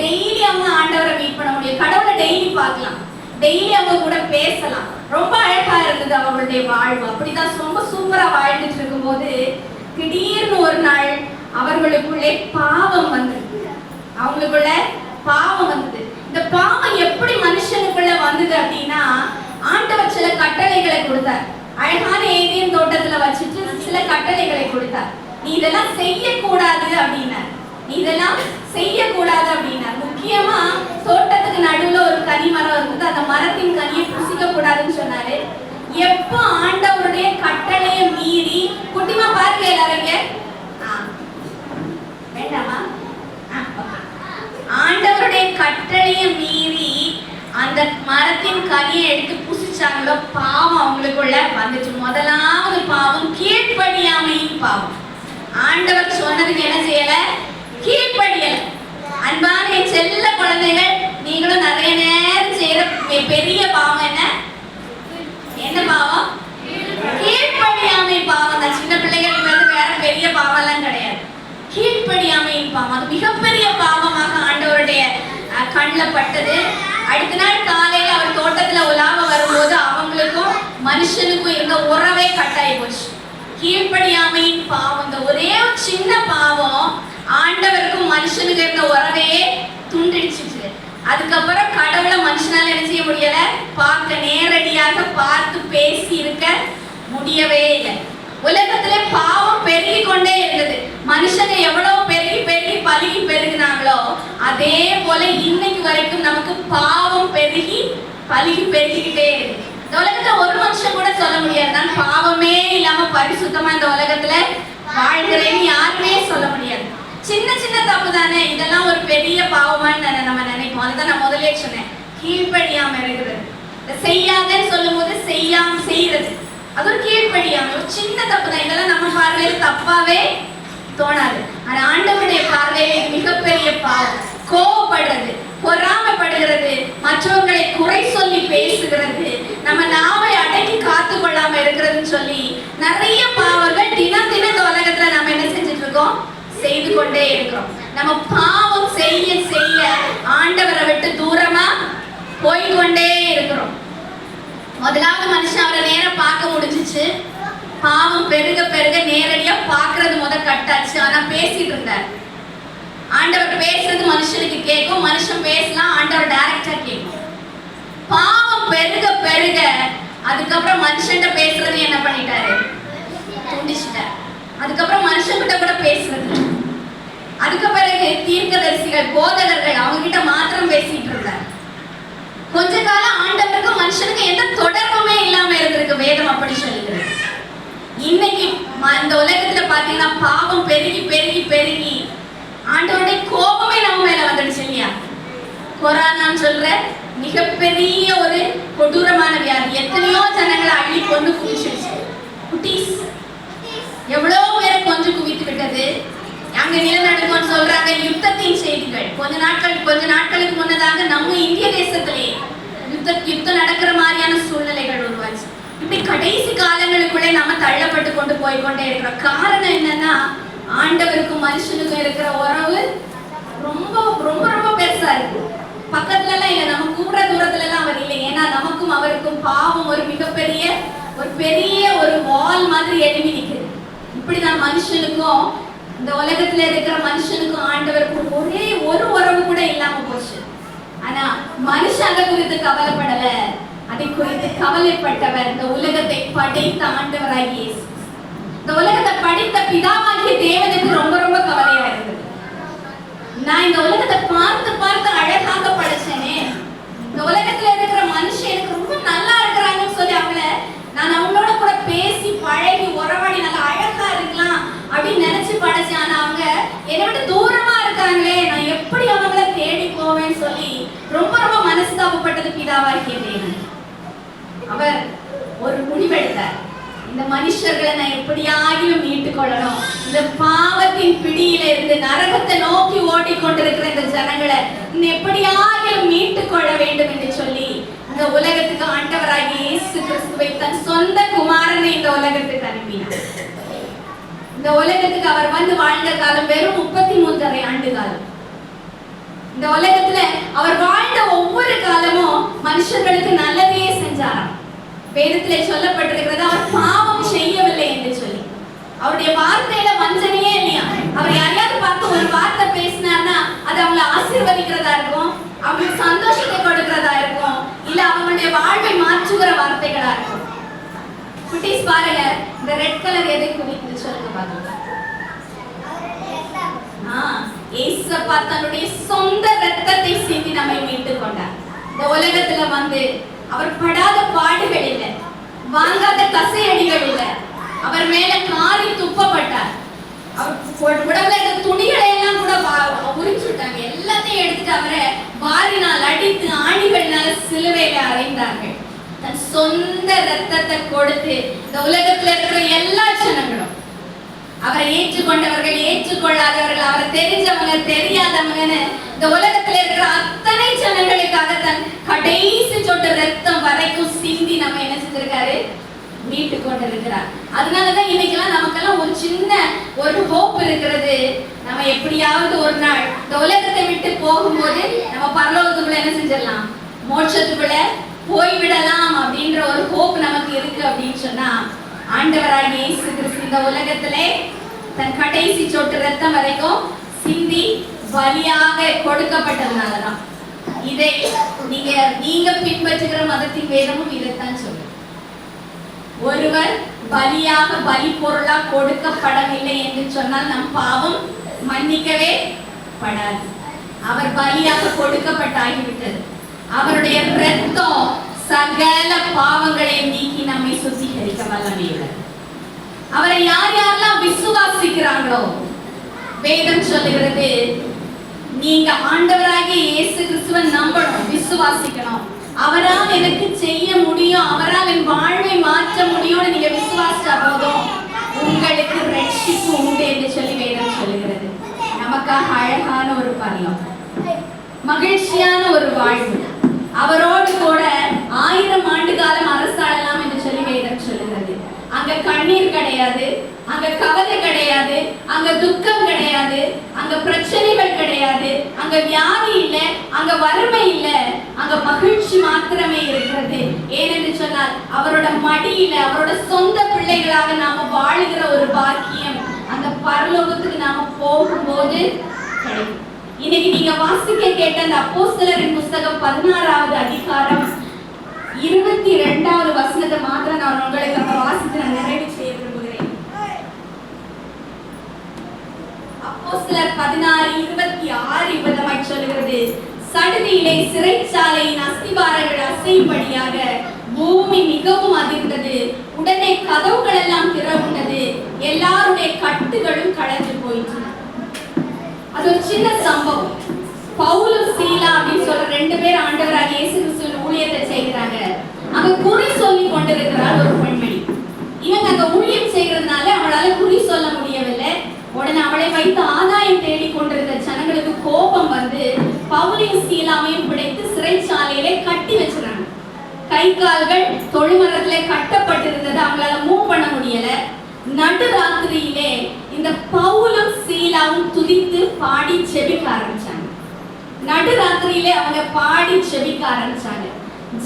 டெய்லி அவங்க ஆண்டவரை மீட் பண்ண முடியும், கடவுளை டெய்லி பார்க்கலாம், டெய்லி அவங்க கூட பேசலாம். ரொம்ப அழகா இருந்தது அவங்களுடைய வாழ்வு. அப்படிதான் ரொம்ப சூப்பரா வாழ்ந்துட்டு இருக்கும் போது திடீர்னு ஒரு நாள் அவர்களுக்குள்ளே பாவம் வந்தது. அவங்களுக்குள்ள பாவம் வந்தது. இந்த பாவம் எப்படி மனுஷனுக்குள்ள வந்தது அப்படின்னா, ஆண்டவர் சில கட்டளைகளை கொடுத்தார். அழகான ஏதேன் தோட்டத்துல வச்சுட்டு சில கட்டளைகளை கொடுத்தார். நீ இதெல்லாம் செய்யக்கூடாது அப்படின்னார். நீ இதெல்லாம் செய்யக்கூடாது அப்படின்னார். முக்கியமா தோட்டத்துக்கு நடுவுல ஒரு கனி மரம் இருந்தது, அந்த மரத்தின் கனியை புசிக்க கூடாதுன்னு சொன்னாரு. எப்போ ஆண்டவருடைய கட்டளையை மீறி, குட்டிமா பாருங்க எல்லாரும், கட்டளையை மீறி அந்த மரத்தின் கனியை எடுத்து புசிச்சாங்களோ பாவம் அவங்களுக்குள்ள வந்துச்சு. முதலாவது பாவம் கீழ்ப்படியாமையின் பாவம். ஆண்டவர் சொன்னதுக்கு என்ன செய்யல? கீழ்ப்படியல. அன்பான என் செல்ல குழந்தைகள், நீங்களும் நிறைய நேரம் செய்யற பெரிய பாவம் என்ன? என்ன பாவம்? கீழ்ப்படியாமை பாவம் தான். சின்ன பிள்ளைகளுக்கு வந்து வேற பெரிய பாவம் எல்லாம் கிடையாது. கீழ்ப்படியாமையின் பாவம் அது மிகப்பெரிய பாவமாக ஆண்டவருடைய கண்ணில் பட்டது. அடுத்த நாள் காலையில அவர் தோட்டத்துல உலாவ வரும்போது அவங்களுக்கும் மனுஷனுக்கும் இருந்த உறவே கட்டாயி போச்சு. கீழ்ப்படியாமையின் பாவம், இந்த ஒரே ஒரு சின்ன பாவம் ஆண்டவருக்கும் மனுஷனுக்கு இருந்த உறவே துண்டிடுச்சு. அதுக்கப்புறம் கடவுளை மனுஷனால என்ன செய்ய முடியல? பார்க்க, நேரடியாக பார்த்து பேசி இருக்க முடியவே இல்லை. உலகத்திலே பாவம் பெருகி கொண்டே இருந்தது. மனுஷங்க எவ்வளவு பெருகி பெருகி பழுகி பெருகினாங்களோ அதே போல இன்னைக்கு வரைக்கும் நமக்கு பாவம் பெருகி பழுகி பெருகிக்கிட்டே இருக்கு. இந்த உலகத்துல ஒரு மனுஷன் கூட சொல்ல முடியாது நான் பாவமே இல்லாம பரிசுத்தமா இந்த உலகத்துல வாழ்கிறேன்னு யாருமே சொல்ல முடியாது. சின்ன சின்ன தப்பு தானே, இதெல்லாம் ஒரு பெரிய பாவமான்னு நம்ம நினைப்போம். அதுதான் நான் முதலே சொன்னேன், கீழ்ப்படியாம இருக்கிறது. செய்யாதன்னு சொல்லும் போது செய்யாம செய்யறது அது ஒரு கீழ்ப்படியாம, ஒரு சின்ன தப்பு தான். இதெல்லாம் நம்ம பார்வையில தப்பாவே தோணாது. ஆனா ஆண்டவருடைய பார்வையில மிகப்பெரிய பாவம். கோபப்படுறது, பொறாமைப்படுகிறது, மற்றவர்களை குறை சொல்லி பேசுகிறது, நம்ம நாவை அடக்கி காத்து கொள்ளாம இருக்கிறதுன்னு சொல்லி நிறைய பாவங்கள் தினம் தினம் இந்த உலகத்துல நம்ம என்ன செஞ்சுட்டு இருக்கோம்? செய்து கொண்டே இருக்கிறோம். நம்ம பாவம் செய்ய செய்ய ஆண்டவரை விட்டு தூரமா போய்கொண்டே இருக்கிறோம். முதலாவது மனுஷன் அவரை நேரம் பார்க்க முடிஞ்சிச்சு. பாவம் பெருக பெருக நேரடியா பார்க்கறது கட்டாச்சு. ஆனா பேசிட்டு இருந்தார். ஆண்டவர் பேசுறது மனுஷனுக்கு கேட்கும், மனுஷன் பேசலாம், ஆண்டவர் டைரக்டா கேட்கும். பாவம் பெருக பெருக அதுக்கப்புறம் மனுஷன்கிட்ட பேசுறது என்ன பண்ணிட்டாரு? துண்டிச்சிட்டார். அதுக்கப்புறம் மனுஷன்கிட்ட கூட பேசுறது. அதுக்கு பிறகு தீர்க்கதரிசிகள், போதகர்கள், அவங்க கிட்ட மாத்திரம் பேசிட்டு இருந்தார். கொஞ்ச காலம் ஆண்டவருக்கும் மனுஷனுக்கு எந்த தொடர்புமே இல்லாம இருந்திருக்கு. வேதம் அப்படி சொல்லுகிறது. இன்னைக்கு இந்த உலகத்துல பாத்தீங்கன்னா பாவம் பெருகி பெருகி பெருகி ஆண்டவருடைய கோபமே நம்ம மேல வந்துடுச்சு இல்லையா? கொரோனான்னு சொல்ற மிகப்பெரிய ஒரு கொடூரமான வியாதி எத்தனையோ ஜனங்களை அள்ளி கொண்டு குவிச்சிருச்சு. குட்டீஸ் எவ்வளவு பேரை கொஞ்சம் குவித்து விட்டது. அங்க நிலநடுக்கம்னு சொல்றாங்க, யுத்தத்தின் செய்திகள். கொஞ்ச நாட்களுக்கு முன்னதாக நம்ம இந்திய தேசத்திலே யுத்தம் நடக்கிற மாதிரியான சூழ்நிலைகள் உருவாச்சு. இப்படி கடைசி காலங்களுக்குள்ளே நம்ம தள்ளப்பட்டு கொண்டு போய்கொண்டே இருக்கிறோம். காரணம் என்னன்னா ஆண்டவருக்கும் மனுஷனுக்கும் இருக்கிற உறவு ரொம்ப ரொம்ப ரொம்ப பெருசா இருக்கு. பக்கத்துல எல்லாம் இல்ல, நம்ம கூடுற தூரத்துல எல்லாம் அவர் இல்லை. ஏன்னா நமக்கும் அவருக்கும் பாவம் ஒரு மிகப்பெரிய ஒரு வால் மாதிரி எழுப்பி நிற்குது. இப்படிதான் மனுஷனுக்கும் இந்த உலகத்துல இருக்கிற மனுஷனுக்கும் ஆண்டவருக்கும் ஒரே ஒரு உறவு கூட இல்லாம போச்சு. ஆனா மனுஷன் அதை குறித்து கவலைப்படல. அதை குறித்து கவலைப்பட்டவர் இந்த உலகத்தை படைத்த ஆண்டவராகிய இயேசு. இந்த உலகத்தை படைத்த பிதாவாகிய தேவனுக்கு ரொம்ப ரொம்ப கவலையா இருந்தது. நான் இந்த உலகத்தை பார்த்து பார்த்து அழகாக படைச்சேனே, இந்த உலகத்துல இருக்கிற மனுஷன் எனக்கு ரொம்ப நல்லா இருக்கிறாங்கன்னு சொல்லி நான் அவங்களோட கூட பேசி பழகி உறவாடி நல்லா அழகா இருக்கலாம் அப்படின்னு நினைச்சு படைச்சேன். ஆனா அவங்க என்னை விட்டு தூரமா இருக்காங்களே, நான் எப்படி அவங்கள தேடி போவேன்னு சொல்லி ரொம்ப ரொம்ப மனஸ்தாபப்பட்டது பிதாவாகிய தேவன். அவர் ஒரு முடிவெடுத்தார். இந்த மனுஷர்களை நான் எப்படியாகிலும் மீட்டுக் கொள்ளணும். இந்த பாவத்தின் பிடியில இருந்து நரகத்தை நோக்கி ஓடிக்கொண்டிருக்கிற இந்த ஜனங்களை எப்படியாகிலும் மீட்டுக் கொள்ள வேண்டும் என்று சொல்லி இந்த உலகத்துக்கு ஆண்டவராகிய இயேசு கிறிஸ்துவை தன் சொந்த குமாரனை இந்த உலகத்துக்கு அனுப்பினார். இந்த உலகத்துக்கு அவர் வந்து வாழ்ந்த காலம் வெறும் 33 ஆண்டு காலம். இந்த உலகத்துல அவர் வாழ்ந்த ஒவ்வொரு காலமும் மனுஷர்களுக்கு நல்லதையே செஞ்சாராம். வேதத்திலே சொல்லப்பட்டிருக்கிறது அவர் பாவம் செய்யவில்லை என்று சொல்லி. அவருடைய வார்த்தையில வஞ்சனையே இல்லையா. அவர் யாரையாவது பார்த்து ஒரு வார்த்தை பேசினார்னா அது அவங்களை ஆசீர்வதிக்கிறதா இருக்கும், அவங்களுக்கு சந்தோஷத்தை கொடுக்கிறதா இருக்கும், இல்ல அவங்களுடைய வாழ்வை மாற்றுகிற வார்த்தைகளா இருக்கும். குட்டீஸ் பாருங்க, இந்த ரெட் கலர் எதை குறித்து சொல்லுங்க பாருங்க. ஏசப்பா தன்னுடைய சொந்த ரத்தத்தை சிந்தி நம்மை மீட்டுக் கொண்டார். இந்த உலகத்துல வந்து அவர் படாத பாடுகள் இல்லை, வாங்காத கசையடிகள் இல்லை, அவர் மேல காரி துப்பப்பட்டார். அவர் உடம்புல இருந்த துணிகளை எல்லாம் கூட உரிச்சுட்டாங்க. எல்லாத்தையும் எடுத்துட்டு அவரை வாரினால் அடித்து ஆணிகளினால சிலுவையில அறைந்தார்கள். தன் சொந்த ரத்தத்தை கொடுத்து இந்த உலகத்துல இருக்கிற எல்லா ஜனங்களும் அவரை ஏற்றுக்கொண்டவர்கள் ஏற்றுக்கொள்ளாதவர்கள், அவரை தெரிஞ்சவங்க தெரியாதவங்கன்னு இந்த உலகத்துல இருக்கிற அத்தனை ஜனங்களுக்காக தன் கடைசி சொட்டு ரத்தம் வரைக்கும் சிந்தி நம்ம என்ன செஞ்சிருக்காரு, மீட்டு கொண்டிருக்கிறார். அதனாலதான் இன்னைக்கெல்லாம் நமக்கெல்லாம் ஒரு சின்ன ஒரு ஹோப் இருக்கிறது. நம்ம எப்படியாவது ஒரு நாள் இந்த உலகத்தை விட்டு போகும்போது நம்ம பரலோகத்துக்குள்ள என்ன செஞ்சிடலாம், மோட்சத்துக்குள்ள போய்விடலாம் அப்படின்ற ஒரு ஹோப் நமக்கு இருக்கு. அப்படின்னு சொன்னா ஆண்டவராகிய இயேசு கிறிஸ்து இந்த உலகத்திலே தன் கடைசி சொட்டு ரத்தம் வரைக்கும் சிந்தி பலியாக கொடுக்கப்பட்டதுனாலதான். இதை நீங்க பின்பற்றுகிற மதத்தின் வேதமும் இதைத்தான் சொல்லுங்க. ஒருவர் பலியாக பலி பொருளா கொடுக்கப்படவில்லை என்று சொன்னால் நம் பாவம் மன்னிக்கவே படாது. அவர் பலியாக கொடுக்கப்பட்டாகிவிட்டது. அவருடைய இரத்தம் சகல பாவங்களை நீக்கி நம்மை சுத்திகரிக்க வல்லமையுள்ளது. அவரை யார் யாரெல்லாம் விசுவாசிக்கிறாங்களோ வேதம் சொல்லுகிறது, நீங்க ஆண்டவராகிய இயேசு கிறிஸ்துவை நம்பணும், விசுவாசிக்கணும். அவரால் எனக்கு செய்ய முடியும், அவரால் என் வாழ்வை மாற்ற முடியும்னு நீங்க விசுவாசிச்சா போதும், உங்களுக்கு ரட்சிப்பு உண்டு என்று சொல்லி வேதம் சொல்லுகிறது. நமக்காக அழகான ஒரு பரலோகம், மகிழ்ச்சியான ஒரு வாழ்வு, அவரோடு கூட 1000 ஆண்டு காலம் அரசாளலாம் என்று சொல்லி வேதம் சொல்லுகிறது. அங்க கண்ணீர் கிடையாது, அங்க கவலை கிடையாது, அங்க துக்கம் கிடையாது, அங்க பிரச்சனைகள் கிடையாது, அங்க வியாதி இல்ல, அங்க வறுமை இல்ல, அங்க மகிழ்ச்சி மாத்திரமே இருக்கிறது. ஏனென்று சொன்னால் அவரோட மடியில அவரோட சொந்த பிள்ளைகளாக நாம வாழுகிற ஒரு பாக்கியம் அந்த பரலோகத்துக்கு நாம போகும்போது கிடைக்கும். இன்னைக்கு நீங்க வாசிக்க கேட்ட அந்த அப்போஸ்தலரின் புத்தகம் 16வது அதிகாரம் 22வது வசனத்தை மாத்திரம் நான் உங்களுக்கு வாசித்து நான் நிறைவு செய்ய விரும்புகிறேன். அப்போஸ்தலர் 16:26 விதமாய் சொல்லுகிறது, சடுதியிலே சிறைச்சாலையின் அஸ்திவாரங்கள் அசையும்படியாக பூமி மிகவும் அதிர்ந்தது. உடனே கதவுகள் எல்லாம் திறவுண்டது, எல்லாருடைய கட்டுகளும் களைந்து போயிற்று. அது ஒரு சின்ன சம்பவம். பவுலும் சீலா அப்படின்னு சொல்ற 2 பேர் ஆண்டவராகிய இயேசு கிறிஸ்துவின் ஊழியத்தை செய்கிறாங்க. அங்க குறி சொல்லி கொண்டிருக்கிறாள் ஒரு பெண்மணி. இவங்க அங்க ஊழியம் செய்யறதுனால அவளால குறி சொல்ல முடியவில்லை. உடனே அவளை வைத்து ஆதாயம் தேடி கொண்டிருந்த ஜனங்களுக்கு கோபம் வந்து பவுலையும் சீலாவையும் பிடித்து சிறைச்சாலையிலே கட்டி வச்சிருக்காங்க. கை கால்கள் தொழுமரத்திலே கட்டப்பட்டிருந்தது, அவங்களால மூவ் பண்ண முடியல. நடுராத்திரியிலே இந்த பவுலும் சீலாவும் துதித்து பாடி செபிக்க ஆரம்பிச்சாங்க. நடுராத்திரியிலே அவங்க பாடி செபிக்க ஆரம்பிச்சாங்க.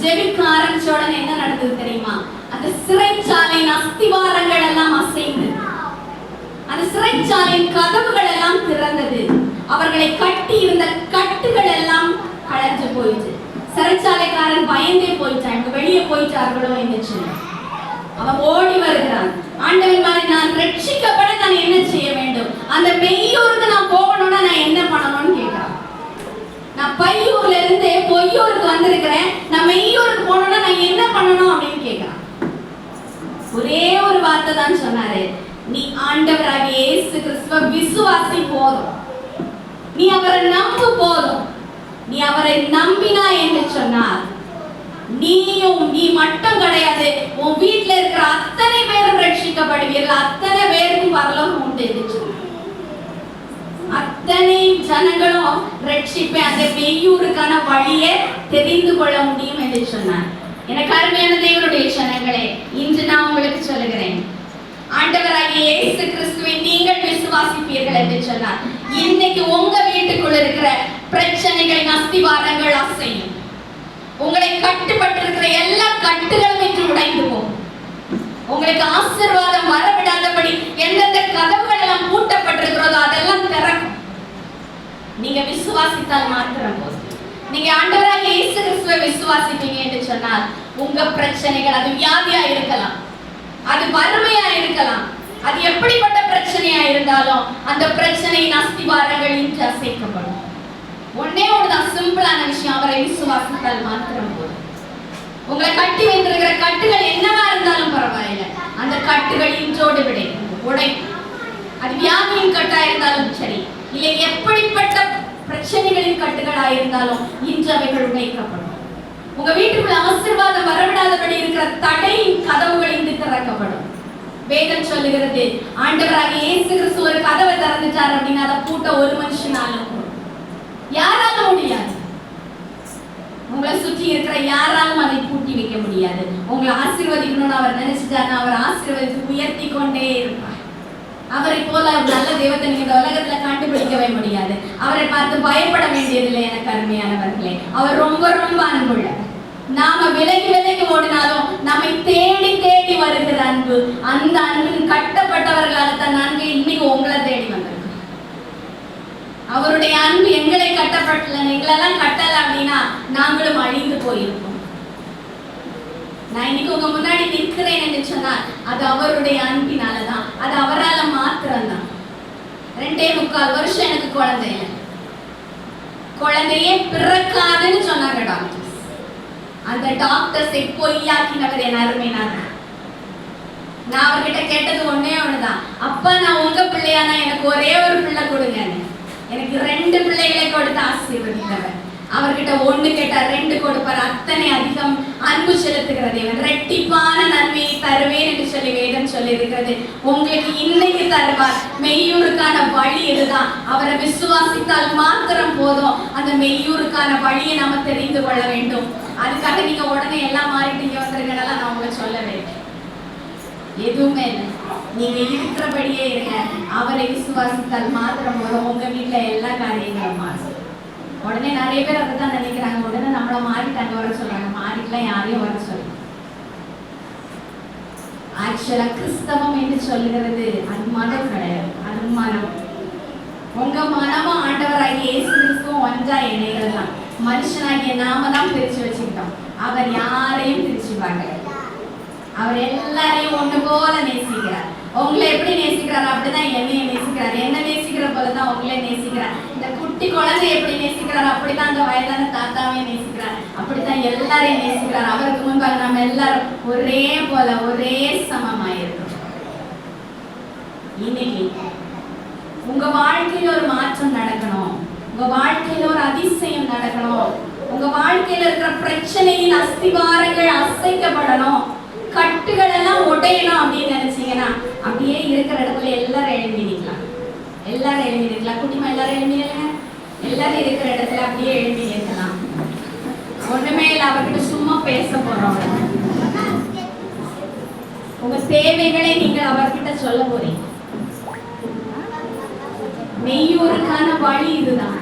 ஜெபிக்க ஆரம்பிச்ச உடனே என்ன நடந்தது தெரியுமா? அந்த சிறைச்சாலையின் அஸ்திவாரங்கள் எல்லாம் அசைந்தது, அந்த சிறைச்சாலையின் கதவுகள் எல்லாம் திறந்தது, அவர்களை கட்டி இருந்த கட்டுகள் எல்லாம் களைஞ்சு போயிடுச்சு. சிறைச்சாலைக்காரன் பயந்தே போயிட்டான், வெளியே போயிட்டார்களோ என்று சொல்லி அவன் ஓடி வருகிறான். ஆண்டவன் மாதிரி நான் ரட்சிக்கப்பட நான் என்ன செய்ய வேண்டும், அந்த மெய்யூருக்கு நான் போகணும்னா நான் என்ன பண்ணணும்னு கேட்கிறான். நான் பையூர்ல இருந்து பொய்யூருக்கு வந்திருக்கிறேன், நான் மெய்யூருக்கு போகணும்னா நான் என்ன பண்ணணும் அப்படின்னு கேட்கிறான். ஒரே ஒரு வார்த்தை தான் சொன்னாரு, நீ ஆண்டவராகிய இயேசு கிறிஸ்துவை விசுவாசி போதும், நீ அவரை நம்பு போதும். நீ அவரை நம்பினா என்று சொன்னார், நீ மட்டும் கிடையாது, உன் வீட்டுல இருக்கிற அத்தனை பேரும் ரட்சிக்கப்படுவீர்கள், அத்தனை பேருக்கும் பரலோகம் உண்டு என்று சொன்னார். அத்தனை ஜனங்களும் ரட்சிப்பை அந்த மெய்யூருக்கான வழியை தெரிந்து கொள்ள முடியும் என்று சொன்னார். எனக்கு அருமையான தேவனுடைய ஜனங்களே, இன்று நான் உங்களுக்கு சொல்லுகிறேன், ஆண்டவராகிய இயேசு கிறிஸ்துவை நீங்கள் விசுவாசிப்பீர்கள் என்று சொன்னார். இன்னைக்கு உங்க வீட்டுக்குள்ள இருக்கிற பிரச்சனைகளின் அஸ்திவாரங்கள் அசையும். உங்களை கட்டுப்பட்டிருக்கிற எல்லா கட்டுகளும் இன்று உடைந்து போகும். உங்களுக்கு ஆசீர்வாதம் வரவிடாதபடி எந்தெந்த கதவுகள் எல்லாம் பூட்டப்பட்டிருக்கிறதோ அதெல்லாம் திறக்கும். நீங்க விசுவாசித்தால் மாத்திரம் போதும். நீங்க ஆண்டவராகிய இயேசு கிறிஸ்துவை விசுவாசிப்பீங்க என்று சொன்னால் உங்க பிரச்சனைகள், அது வியாதியா இருக்கலாம், அது வறுமையா இருக்கலாம், அது எப்படிப்பட்ட பிரச்சனையா இருந்தாலும் அந்த பிரச்சனையின் அஸ்திவாரங்கள் இன்று அசைக்கப்படும். ஒன்னே ஒண்ணுதான் சிம்பிளான விஷயம், அவரை விசுவாசித்தால் மாத்திரம் போதும். உங்களை கட்டி வைத்திருக்கிற கட்டுகள் என்னவா இருந்தாலும் பரவாயில்லை, அந்த கட்டுகள் இன்றோடு உடை. அது வியாதியின் கட்டா இருந்தாலும் சரி, இல்லை எப்படிப்பட்ட பிரச்சனைகளின் கட்டுகளாயிருந்தாலும் இன்று அவைகள் உடைக்கப்படும். உங்க வீட்டுக்குள்ள ஆசீர்வாதம் வரவிடாதபடி இருக்கிற தடையின் கதவுகள் இன்று திறக்கப்படும். வேதம் சொல்லுகிறது, ஆண்டவராகிய இயேசு கிறிஸ்து ஒரு கதவை திறந்துட்டார் அப்படின்னா அதை பூட்ட ஒரு மனுஷனாலும் யாராலும் முடியாது. உங்களை சுற்றி இருக்கிற யாராலும் அதை பூட்டி வைக்க முடியாது. உங்களை ஆசீர்வதிக்கணும்னு அவர் நினைச்சிட்டாருன்னா அவர் ஆசீர்வதித்து உயர்த்தி கொண்டே இருப்பார். அவரை போல ஒரு நல்ல தெய்வத்தை நீங்க இந்த உலகத்துல கண்டுபிடிக்கவே முடியாது. அவரை பார்த்து பயப்பட வேண்டியதில்லை எனக்கு அருமையானவர்களே. அவர் ரொம்ப ரொம்ப அன்புள்ள. நாம விலகி விலகி ஓடினாலும் நம்மை தேடி தேடி வருகிற அன்பு, அந்த அன்பின் கட்டப்பட்டவர்களால் தன் அன்பு இன்னைக்கு உங்களை தேடி வந்திருக்கு. அவருடைய அன்பு எங்களை கட்டப்படல, எங்களெல்லாம் கட்டல அப்படின்னா நாங்களும் அழிந்து போயிருப்போம். நான் இன்னைக்கு உங்க முன்னாடி நிற்கிறேன் என்று சொன்னால் அது அவருடைய அன்பினாலதான், அது அவரால் மாத்திரம்தான். 2.25 வருஷம் எனக்கு குழந்தையே பிறக்காதுன்னு சொன்னாங்க டாக்டர்ஸ். அந்த டாக்டர்ஸை பொய்யாக்கினவர் என் அருமைனார். நான் அவர்கிட்ட கேட்டது ஒண்ணுதான், அப்பா நான் உங்க பிள்ளையானா எனக்கு ஒரே ஒரு பிள்ளை கொடுங்க. எனக்கு 2 பிள்ளைகளை கொடுத்து ஆசீர்வதித்தவர். அவர்கிட்ட 1 கேட்டா 2 கொடுப்பார். அத்தனை அதிகம் அன்பு செலுத்துகிற தேவன். ரெட்டிப்பான நன்மையை தருவேன் என்று சொல்லி வேதம் சொல்லி இருக்கிறது. உங்களுக்கு இன்னைக்கு தருவார். மெய்யூருக்கான வழி இதுதான். அவரை விசுவாசித்தால் மாத்திரம் போதும். அந்த மெய்யூருக்கான வழியை நாம தெரிந்து கொள்ள வேண்டும். அதுக்காக நீங்க உடனே எல்லாம் மாறிட்டீங்க வந்துருங்கனால நான் உங்களை சொல்லவே எதுவுமே இல்லை. நீங்க இருக்கிறபடியே இருங்க. அவரை விசுவாசித்தால் மாத்திரம் போதும். உங்க வீட்டுல எல்லா காரியங்களும் மாறும். உடனே நிறைய பேர் அப்படித்தான் நினைக்கிறாங்க. உடனே நம்மள மாறிட்டாங்க வர சொல்றாங்க. மாறிட்டுலாம் யாரையும் வர சொல்லுங்க. ஆக்சுவலா கிறிஸ்தவம் என்று சொல்லுகிறது அது மதம் கிடையாது, அது மனம். உங்க மனமும் ஆண்டவராகிய இயேசு கிறிஸ்துவும் ஒன்றா இணைகிறது தான். மனுஷனாகிய நாம தான் பிரிச்சு வச்சுக்கிட்டோம். அவர் யாரையும் பிரிச்சு பார்க்கல. அவர் எல்லாரையும் ஒண்ணு போல நேசிக்கிறார். உங்களை எப்படி நேசிக்கிறார் அப்படிதான் என்னைய நேசிக்கிறார். என்ன நேசிக்கிற போலதான் உங்களை நேசிக்கிறார். இந்த குட்டி குழந்தை எப்படி நேசிக்கிறார் அப்படிதான் அந்த வயதான தாத்தாவே நேசிக்கிறார். அப்படித்தான் எல்லாரையும் நேசிக்கிறார். அவருக்கு முன்பாக நம்ம எல்லாரும் ஒரே போல ஒரே சமமாயிருக்கிறோம். இன்னைக்கு உங்க வாழ்க்கையில ஒரு மாற்றம் நடக்கணும். உங்க வாழ்க்கையில ஒரு அதிசயம் நடக்கணும். உங்க வாழ்க்கையில இருக்கிற பிரச்சனையின் அஸ்திவாரங்கள் அசைக்கப்படணும். கட்டுகள் எல்லாம் உடையணும் அப்படின்னு நினைச்சீங்கன்னா அப்படியே இருக்கிற இடத்துல எல்லாரும் எழும்பி நிற்கலாம். எல்லாரும் எழும்பி நிற்கலாம். குட்டிமா எல்லாரும் எழும்பி நிற்க. எல்லாரும் இருக்கிற இடத்துல அப்படியே எழும்பி நிற்கலாம். ஒண்ணுமே இல்லை, அவர்கிட்ட சும்மா பேச போறோம். உங்க தேவைகளை நீங்கள் அவர்கிட்ட சொல்ல போறீங்க. மெய்யூருக்கான வழி இதுதான்.